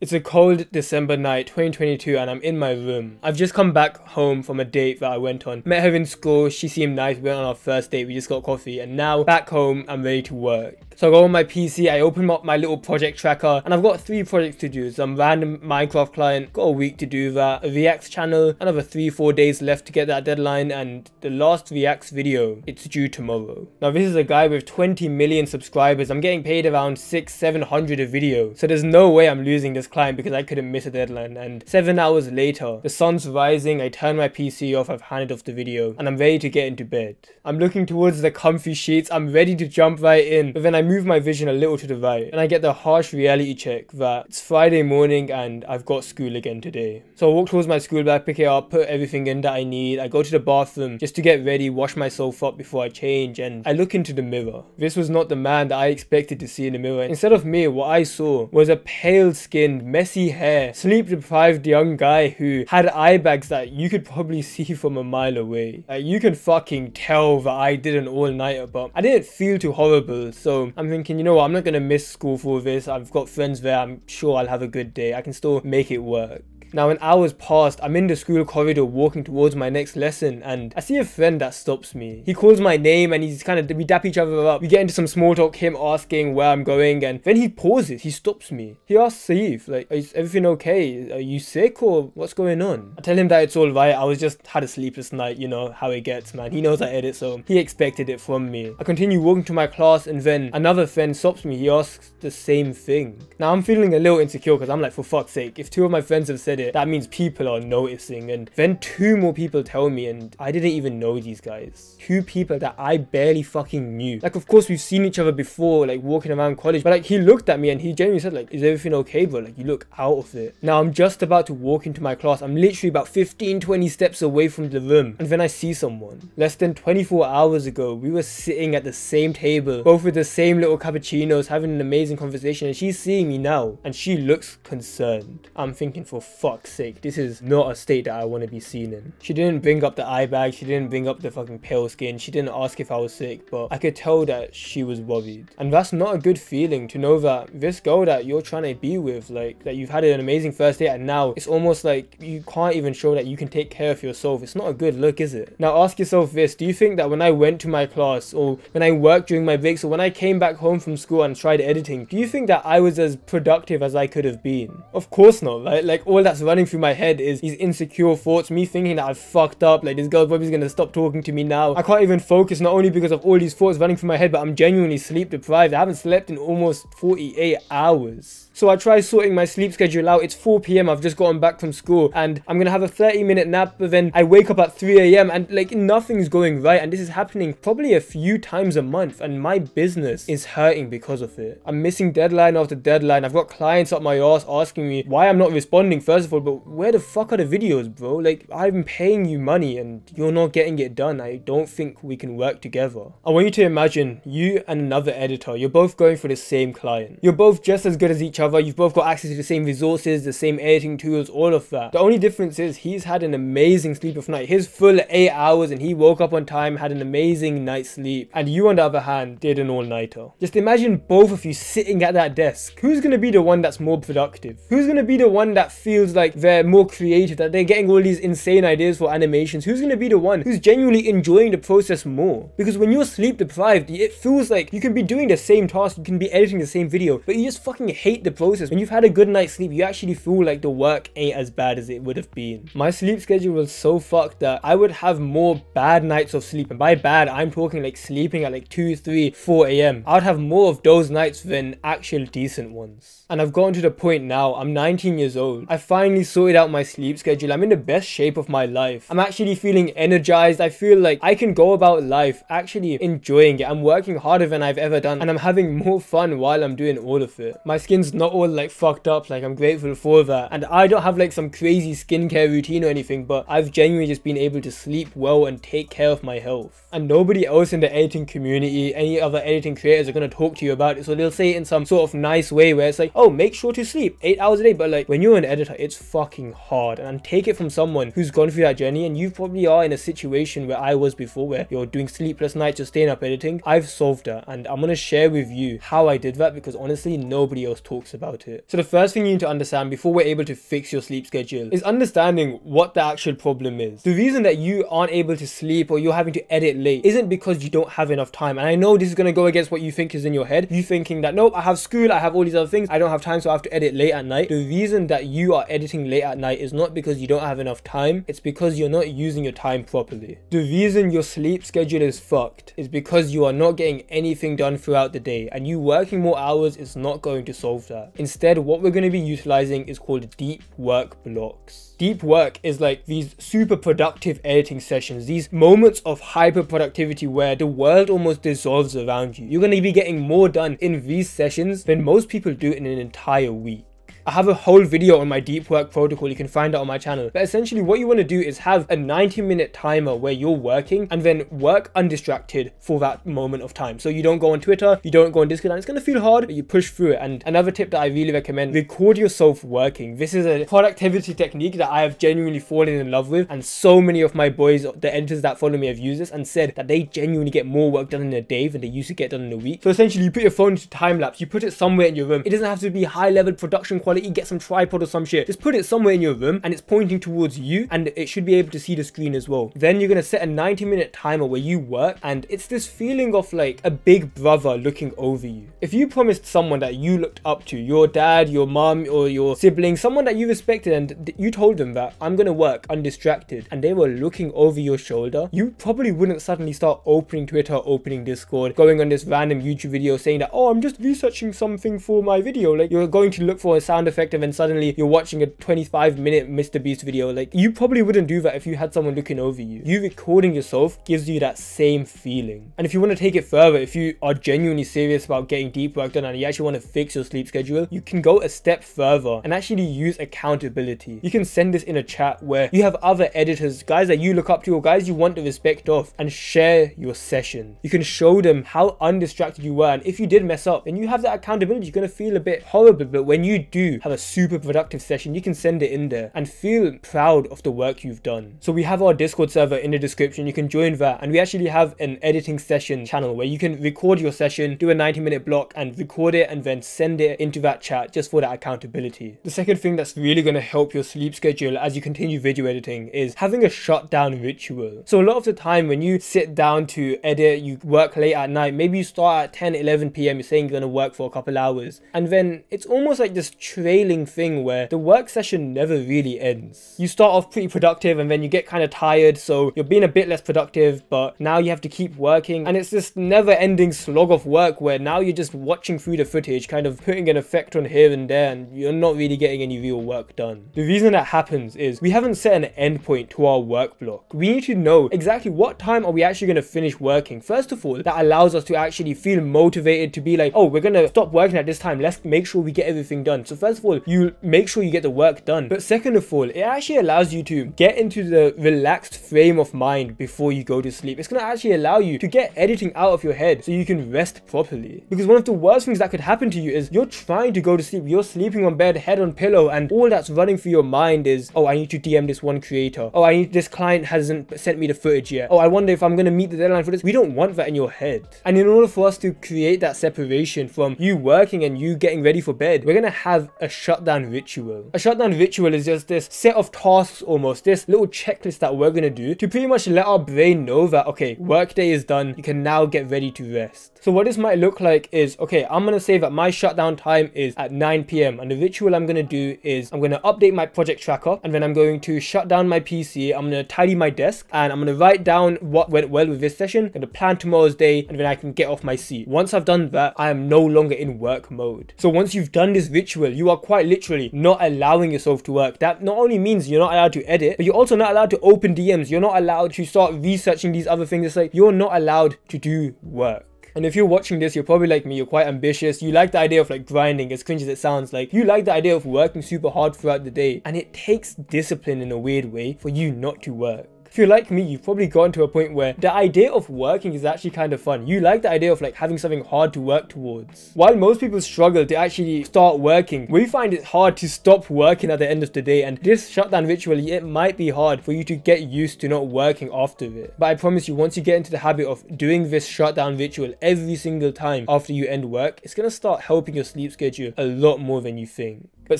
It's a cold December night, 2022, and I'm in my room. I've just come back home from a date that I went on. Met her in school, she seemed nice, we went on our first date, we just got coffee, and now back home, I'm ready to work. So I go on my PC, I open up my little project tracker, and I've got 3 projects to do. Some random Minecraft client, got a week to do that. A Vx channel, another 3-4 days left to get that deadline, and the last Vx video, it's due tomorrow. Now this is a guy with 20 million subscribers. I'm getting paid around 600-700 a video. So there's no way I'm losing this client because I couldn't miss a deadline. And 7 hours later, the sun's rising, I turn my PC off, I've handed off the video, and I'm ready to get into bed. I'm looking towards the comfy sheets, I'm ready to jump right in, but then I move my vision a little to the right and I get the harsh reality check that it's Friday morning and I've got school again today. So I walk towards my school bag, pick it up, put everything in that I need. I go to the bathroom just to get ready, wash myself up before I change, and I look into the mirror. This was not the man that I expected to see in the mirror. Instead of me, what I saw was a pale-skinned, messy hair, sleep-deprived young guy who had eye bags that you could probably see from a mile away. You can fucking tell that I did an all-nighter, but I didn't feel too horrible, so I'm thinking, you know what, I'm not gonna miss school for this. I've got friends there, I'm sure I'll have a good day. I can still make it work. Now, when hours passed, I'm in the school corridor walking towards my next lesson, and I see a friend that stops me. He calls my name and we dap each other up. We get into some small talk, him asking where I'm going, and then he pauses, he stops me. He asks Saif, like, is everything okay? Are you sick or what's going on? I tell him that it's alright, I was just had a sleepless night, you know how it gets, man. He knows I edit, so he expected it from me. I continue walking to my class, and then another friend stops me. He asks the same thing. Now, I'm feeling a little insecure because I'm like, for fuck's sake, if 2 of my friends have said it, that means people are noticing. And then 2 more people tell me, and I didn't even know these guys. 2 people that I barely fucking knew. Like, of course we've seen each other before, like walking around college, but like he looked at me and he genuinely said, like, is everything okay, bro? Like, you look out of it. Now I'm just about to walk into my class. I'm literally about 15-20 steps away from the room, and then I see someone. Less than 24 hours ago, we were sitting at the same table, both with the same little cappuccinos, having an amazing conversation, and she's seeing me now and she looks concerned. I'm thinking, for fuck's sake, this is not a state that I want to be seen in. She didn't bring up the eye bag, she didn't bring up the fucking pale skin, she didn't ask if I was sick, but I could tell that she was worried. And that's not a good feeling, to know that this girl that you're trying to be with, like, that you've had an amazing first date, and now it's almost like you can't even show that you can take care of yourself. It's not a good look, is it? Now ask yourself this, do you think that when I went to my class, or when I worked during my breaks, or when I came back home from school and tried editing, do you think that I was as productive as I could have been? Of course not, right? Like, all that's running through my head is these insecure thoughts, me thinking that I've fucked up, like, this girl's probably gonna stop talking to me now. I can't even focus, not only because of all these thoughts running through my head, but I'm genuinely sleep deprived. I haven't slept in almost 48 hours. So I try sorting my sleep schedule out. It's 4 PM, I've just gotten back from school, and I'm gonna have a 30-minute nap, but then I wake up at 3 AM and like nothing's going right, and this is happening probably a few times a month, and my business is hurting because of it. I'm missing deadline after deadline. I've got clients up my ass asking me why I'm not responding, first of all, but where the fuck are the videos, bro? Like, I'm paying you money and you're not getting it done. I don't think we can work together. I want you to imagine you and another editor, you're both going for the same client. You're both just as good as each other. You've both got access to the same resources, the same editing tools, all of that. The only difference is he's had an amazing sleep of night. His full 8 hours and he woke up on time, had an amazing night's sleep. And you, on the other hand, did an all-nighter. Just imagine both of you sitting at that desk. Who's gonna be the one that's more productive? Who's gonna be the one that feels like they're more creative, that they're getting all these insane ideas for animations? Who's gonna be the one who's genuinely enjoying the process more? Because when you're sleep deprived, it feels like you can be doing the same task, you can be editing the same video, but you just fucking hate the process. When you've had a good night's sleep, you actually feel like the work ain't as bad as it would have been. My sleep schedule was so fucked that I would have more bad nights of sleep, and by bad I'm talking like sleeping at like 2, 3, 4 AM. I would have more of those nights than actual decent ones. And I've gotten to the point now, I'm 19 years old. I finally sorted out my sleep schedule. I'm in the best shape of my life. I'm actually feeling energized. I feel like I can go about life actually enjoying it. I'm working harder than I've ever done, and I'm having more fun while I'm doing all of it. My skin's not all like fucked up, like, I'm grateful for that. And I don't have like some crazy skincare routine or anything, but I've genuinely just been able to sleep well and take care of my health. And nobody else in the editing community, any other editing creators, are going to talk to you about it. So they'll say it in some sort of nice way where it's like, oh, make sure to sleep 8 hours a day. But like, when you're an editor, it's it's fucking hard. And take it from someone who's gone through that journey, and you probably are in a situation where I was before, where you're doing sleepless nights, just staying up editing. I've solved that, and I'm gonna share with you how I did that, because honestly nobody else talks about it. So the first thing you need to understand before we're able to fix your sleep schedule is understanding what the actual problem is. The reason that you aren't able to sleep or you're having to edit late isn't because you don't have enough time. And I know this is going to go against what you think is in your head. You thinking that, nope, I have school, I have all these other things, I don't have time, so I have to edit late at night. The reason that you are editing late at night is not because you don't have enough time, it's because you're not using your time properly. The reason your sleep schedule is fucked is because you are not getting anything done throughout the day, and you working more hours is not going to solve that. Instead, what we're going to be utilizing is called deep work blocks. Deep work is like these super productive editing sessions, these moments of hyper productivity where the world almost dissolves around you. You're going to be getting more done in these sessions than most people do in an entire week. I have a whole video on my deep work protocol, you can find it on my channel. But essentially what you want to do is have a 90-minute timer where you're working and then work undistracted for that moment of time. So you don't go on Twitter, you don't go on Discord, and it's going to feel hard, but you push through it. And another tip that I really recommend, record yourself working. This is a productivity technique that I have genuinely fallen in love with, and so many of my boys, the editors that follow me, have used this and said that they genuinely get more work done in a day than they used to get done in a week. So essentially you put your phone into time lapse, you put it somewhere in your room. It doesn't have to be high level production quality, get some tripod or some shit, just put it somewhere in your room and it's pointing towards you, and it should be able to see the screen as well. Then you're going to set a 90-minute timer where you work, and it's this feeling of like a big brother looking over you. If you promised someone that you looked up to, your dad, your mom, or your sibling, someone that you respected, and you told them that I'm going to work undistracted, and they were looking over your shoulder, you probably wouldn't suddenly start opening Twitter, opening Discord, going on this random YouTube video saying that, oh, I'm just researching something for my video. Like, you're going to look for a sound effect and then suddenly you're watching a 25-minute MrBeast video. Like, you probably wouldn't do that if you had someone looking over you. You recording yourself gives you that same feeling. And if you want to take it further, if you are genuinely serious about getting deep work done and you actually want to fix your sleep schedule, you can go a step further and actually use accountability. You can send this in a chat where you have other editors, guys that you look up to or guys you want the respect of, and share your session. You can show them how undistracted you were, and if you did mess up, then you have that accountability. You're going to feel a bit horrible, but when you do have a super productive session, you can send it in there and feel proud of the work you've done. So we have our Discord server in the description, you can join that, and we actually have an editing session channel where you can record your session, do a 90-minute block and record it, and then send it into that chat just for that accountability. The second thing that's really going to help your sleep schedule as you continue video editing is having a shutdown ritual. So a lot of the time when you sit down to edit, you work late at night, maybe you start at 10-11 p.m, you're saying you're going to work for a couple hours, and then it's almost like this trailing thing where the work session never really ends. You start off pretty productive and then you get kind of tired, so you're being a bit less productive, but now you have to keep working, and it's this never-ending slog of work where now you're just watching through the footage, kind of putting an effect on here and there, and you're not really getting any real work done. The reason that happens is we haven't set an endpoint to our work block. We need to know exactly what time are we actually going to finish working. First of all, that allows us to actually feel motivated to be like, oh, we're going to stop working at this time, let's make sure we get everything done. So first of all, you make sure you get the work done. But second of all, it actually allows you to get into the relaxed frame of mind before you go to sleep. It's going to actually allow you to get editing out of your head so you can rest properly. Because one of the worst things that could happen to you is you're trying to go to sleep, you're sleeping on bed, head on pillow, and all that's running through your mind is, oh, I need to DM this one creator. Oh, this client hasn't sent me the footage yet. Oh, I wonder if I'm going to meet the deadline for this. We don't want that in your head. And in order for us to create that separation from you working and you getting ready for bed, we're going to have a shutdown ritual. A shutdown ritual is just this set of tasks, almost this little checklist that we're going to do to pretty much let our brain know that, okay, workday is done, you can now get ready to rest. So what this might look like is, okay, I'm going to say that my shutdown time is at 9 p.m. and the ritual I'm going to do is I'm going to update my project tracker, and then I'm going to shut down my PC, I'm going to tidy my desk, and I'm going to write down what went well with this session, I'm going to plan tomorrow's day, and then I can get off my seat. Once I've done that, I am no longer in work mode. So once you've done this ritual, you are quite literally not allowing yourself to work. That not only means you're not allowed to edit, but you're also not allowed to open DMs. You're not allowed to start researching these other things. It's like you're not allowed to do work. And if you're watching this, you're probably like me, you're quite ambitious. You like the idea of like grinding, as cringe as it sounds. Like, you like the idea of working super hard throughout the day. And it takes discipline in a weird way for you not to work. If you're like me, you've probably gotten to a point where the idea of working is actually kind of fun. You like the idea of like having something hard to work towards. While most people struggle to actually start working, we find it hard to stop working at the end of the day, and this shutdown ritual, it might be hard for you to get used to not working after it. But I promise you, once you get into the habit of doing this shutdown ritual every single time after you end work, it's gonna start helping your sleep schedule a lot more than you think. But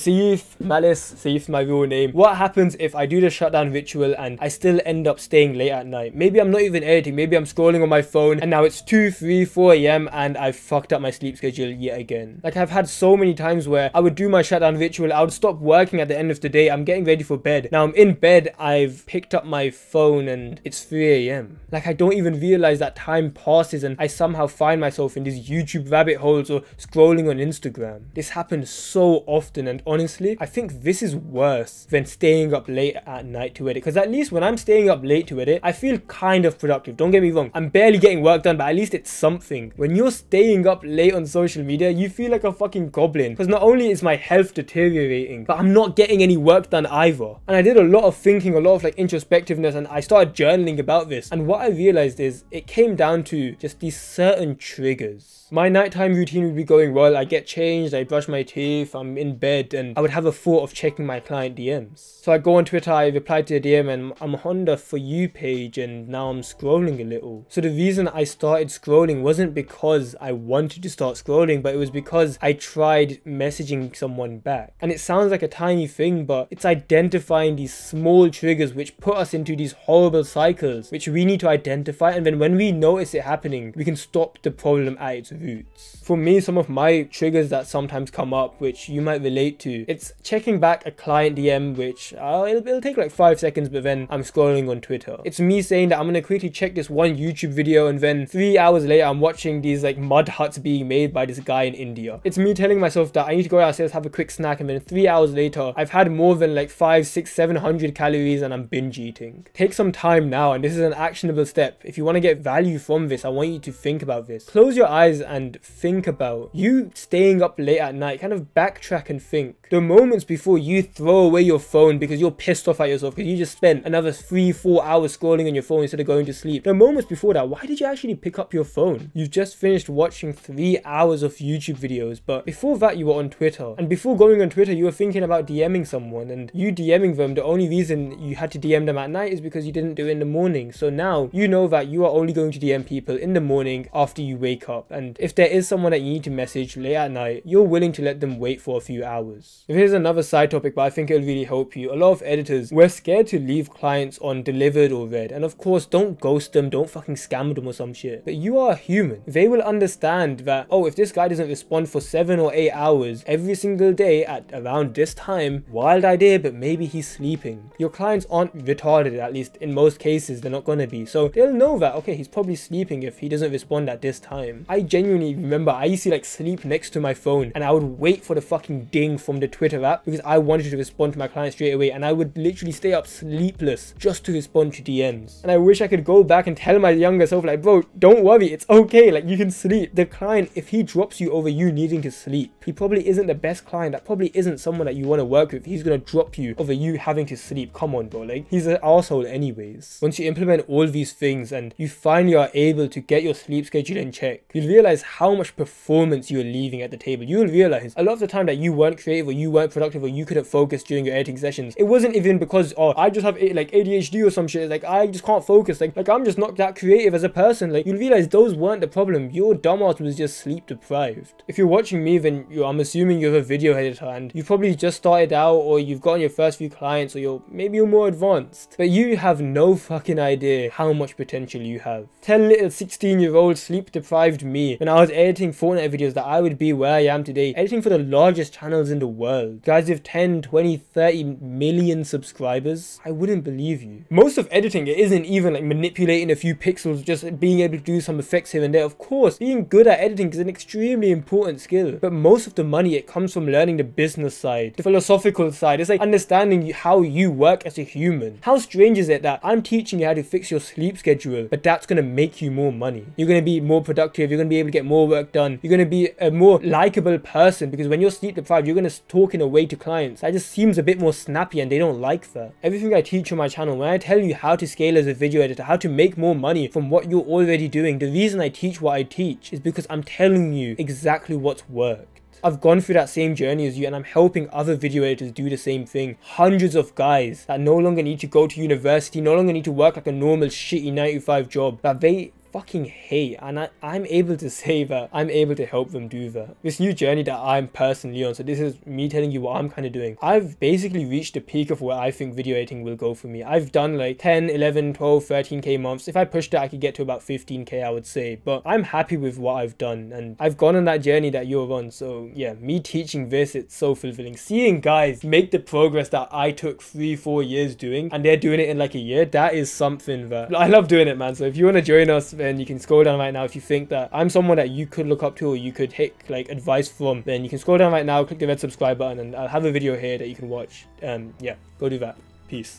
Vfxmalice, Saif my real name, what happens if I do the shutdown ritual and I still end up staying late at night? Maybe I'm not even editing, maybe I'm scrolling on my phone and now it's 2, 3, 4 AM and I've fucked up my sleep schedule yet again. Like, I've had so many times where I would do my shutdown ritual, I would stop working at the end of the day, I'm getting ready for bed. Now I'm in bed, I've picked up my phone and it's 3 AM. Like, I don't even realize that time passes and I somehow find myself in these YouTube rabbit holes or scrolling on Instagram. This happens so often, and honestly, I think this is worse than staying up late at night to edit, because at least when I'm staying up late to edit, I feel kind of productive. Don't get me wrong, I'm barely getting work done, but at least it's something. When you're staying up late on social media, you feel like a fucking goblin, because not only is my health deteriorating, but I'm not getting any work done either. And I did a lot of thinking, a lot of like introspectiveness, and I started journaling about this, and what I realized is it came down to just these certain triggers. My nighttime routine would be going well, I get changed, I brush my teeth, I'm in bed, and I would have a thought of checking my client DMs. So I go on Twitter, I reply to a DM, and I'm on the For You page, and now I'm scrolling a little. So the reason I started scrolling wasn't because I wanted to start scrolling, but it was because I tried messaging someone back. And it sounds like a tiny thing, but it's identifying these small triggers which put us into these horrible cycles, which we need to identify, and then when we notice it happening, we can stop the problem at its roots. For me, some of my triggers that sometimes come up, which you might relate to, it's checking back a client DM, which it'll take like 5 seconds, but then I'm scrolling on Twitter. It's me saying that I'm gonna quickly check this one YouTube video, and then 3 hours later I'm watching these like mud huts being made by this guy in India. It's me telling myself that I need to go downstairs, have a quick snack, and then 3 hours later I've had more than like 500, 600, 700 calories and I'm binge eating. Take some time now, and this is an actionable step. If you want to get value from this, I want you to think about this. Close your eyes and think about you staying up late at night. Kind of backtrack and think. The moments before you throw away your phone because you're pissed off at yourself because you just spent another 3-4 hours scrolling on your phone instead of going to sleep. The moments before that, why did you actually pick up your phone? You've just finished watching 3 hours of YouTube videos, but before that you were on Twitter. And before going on Twitter, you were thinking about DMing someone, and you DMing them, the only reason you had to DM them at night is because you didn't do it in the morning. So now you know that you are only going to DM people in the morning after you wake up. And if there is someone that you need to message late at night, you're willing to let them wait for a few hours. Here's another side topic, but I think it'll really help you. A lot of editors, we're scared to leave clients on delivered or read. And of course, don't ghost them, don't fucking scam them or some shit. But you are a human. They will understand that, oh, if this guy doesn't respond for 7 or 8 hours every single day at around this time, wild idea, but maybe he's sleeping. Your clients aren't retarded, at least in most cases, they're not gonna be. So they'll know that, okay, he's probably sleeping if he doesn't respond at this time. I genuinely remember I used to like sleep next to my phone, and I would wait for the fucking ding from the Twitter app because I wanted to respond to my client straight away, and I would literally stay up sleepless just to respond to DMs. And I wish I could go back and tell my younger self, like, bro, don't worry, it's okay, like, you can sleep. The client, if he drops you over you needing to sleep, he probably isn't the best client. That probably isn't someone that you want to work with. He's gonna drop you over you having to sleep. Come on, bro, like, he's an asshole anyways. Once you implement all these things and you finally are able to get your sleep schedule in check, you'll realize how much performance you're leaving at the table. You'll realize a lot of the time that you weren't creative or you weren't productive or you couldn't focus during your editing sessions, it wasn't even because, oh, I just have like ADHD or some shit, like I just can't focus, like I'm just not that creative as a person. Like, you'll realize those weren't the problem. Your dumbass was just sleep deprived. If you're watching me, then I'm assuming you're a video editor and you've probably just started out, or you've gotten your first few clients, or maybe you're more advanced, but you have no fucking idea how much potential you have. Tell little 16-year-old sleep deprived me when I was editing Fortnite videos that I would be where I am today, editing for the largest channels in the world, guys with 10, 20, 30 million subscribers. I wouldn't believe you. Most of editing, it isn't even like manipulating a few pixels, just being able to do some effects here and there. Of course, being good at editing is an extremely important skill, but most of the money, it comes from learning the business side, the philosophical side. It's like understanding how you work as a human. How strange is it that I'm teaching you how to fix your sleep schedule, but that's gonna make you more money? You're gonna be more productive, you're gonna be able to get more work done, you're gonna be a more likable person, because when you're sleep deprived, you're gonna kind of talk in a way to clients that just seems a bit more snappy, and they don't like that. Everything I teach on my channel, when I tell you how to scale as a video editor, how to make more money from what you're already doing, the reason I teach what I teach is because I'm telling you exactly what's worked. I've gone through that same journey as you, and I'm helping other video editors do the same thing. Hundreds of guys that no longer need to go to university, no longer need to work like a normal shitty 9 to 5 job that they fucking hate, and I'm able to say that I'm able to help them do that. This new journey that I'm personally on, so this is me telling you what I'm kind of doing. I've basically reached the peak of where I think video editing will go for me. I've done like 10, 11, 12, 13k months. If I pushed it, I could get to about 15k, I would say, but I'm happy with what I've done, and I've gone on that journey that you're on. So yeah, me teaching this, it's so fulfilling. Seeing guys make the progress that I took 3-4 years doing, and they're doing it in like a year, that is something that I love doing it, man. So if you want to join us, then you can scroll down right now. If you think that I'm someone that you could look up to, or you could take like advice from, then you can scroll down right now, click the red subscribe button, and I'll have a video here that you can watch. Yeah, go do that. Peace.